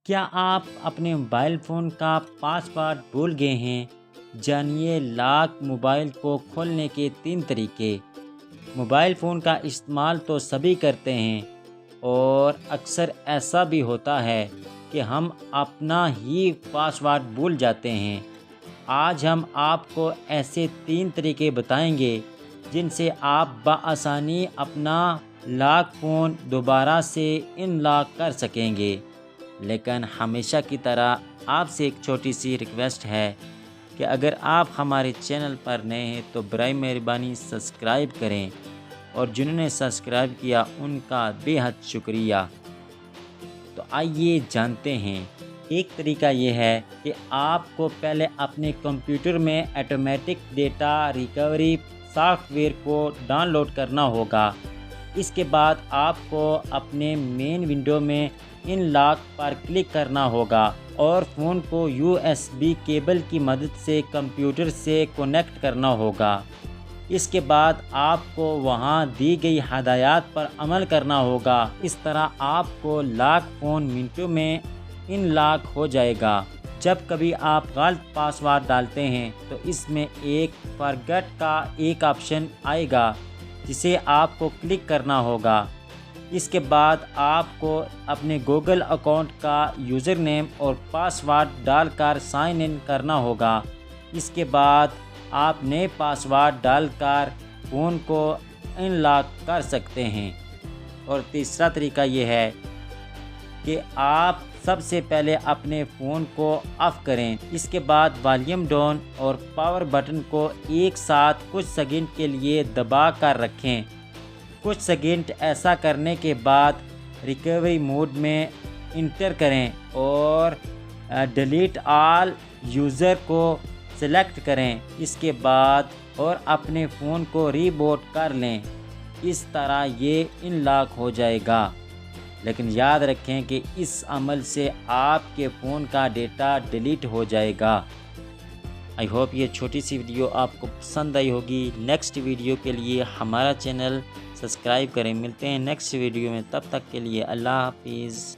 کیا آپ اپنے موبائل فون کا پاسورڈ بھول گئے ہیں؟ جانیے لاک موبائل کو کھولنے کے 3 طریقے۔ موبائل فون کا استعمال تو سبھی کرتے ہیں اور اکثر ایسا بھی ہوتا ہے کہ ہم اپنا ہی پاسورڈ بھول جاتے ہیں۔ آج ہم آپ کو ایسے 3 طریقے بتائیں گے جن سے آپ بآسانی اپنا لاک فون دوبارہ سے ان لاک کر سکیں گے۔ لیکن ہمیشہ کی طرح آپ سے ایک چھوٹی سی ریکویسٹ ہے کہ اگر آپ ہمارے چینل پر نئے ہیں تو برائے مہربانی سبسکرائب کریں، اور جنہوں نے سبسکرائب کیا ان کا بے حد شکریہ۔ تو آئیے جانتے ہیں۔ ایک طریقہ یہ ہے کہ آپ کو پہلے اپنے کمپیوٹر میں automatic data recovery soft where کو ڈاؤن لوڈ کرنا ہوگا۔ اس کے بعد آپ کو اپنے مین ونڈو میں ان لاک پر کلک کرنا ہوگا اور فون کو USB کیبل کی مدد سے کمپیوٹر سے کنیکٹ کرنا ہوگا۔ اس کے بعد آپ کو وہاں دی گئی ہدایات پر عمل کرنا ہوگا۔ اس طرح آپ کو لاک فون منٹوں میں ان لاک ہو جائے گا۔ جب کبھی آپ غلط پاسورڈ ڈالتے ہیں تو اس میں ایک فرگٹ کا ایک آپشن آئے گا جسے آپ کو کلک کرنا ہوگا۔ اس کے بعد آپ کو اپنے گوگل اکاؤنٹ کا یوزر نیم اور پاسورڈ ڈال کر سائن ان کرنا ہوگا۔ اس کے بعد آپ نئے پاسورڈ ڈال کر فون کو ان لاک کر سکتے ہیں۔ اور تیسرا طریقہ یہ ہے کہ آپ سب سے پہلے اپنے فون کو آف کریں۔ اس کے بعد والیوم ڈاؤن اور پاور بٹن کو ایک ساتھ کچھ سیکنڈ کے لیے دبا کر رکھیں۔ کچھ سیکنڈ ایسا کرنے کے بعد ریکوری موڈ میں انٹر کریں اور ڈیلیٹ آل یوزر کو سلیکٹ کریں۔ اس کے بعد اور اپنے فون کو ریبوٹ کر لیں۔ اس طرح یہ ان لاک ہو جائے گا۔ لیکن یاد رکھیں کہ اس عمل سے آپ کے فون کا ڈیٹا ڈیلیٹ ہو جائے گا۔ آئی ہوپ یہ چھوٹی سی ویڈیو آپ کو پسند آئی ہوگی۔ نیکسٹ ویڈیو کے لیے ہمارا چینل سبسکرائب کریں۔ ملتے ہیں نیکسٹ ویڈیو میں، تب تک کے لیے اللہ حافظ۔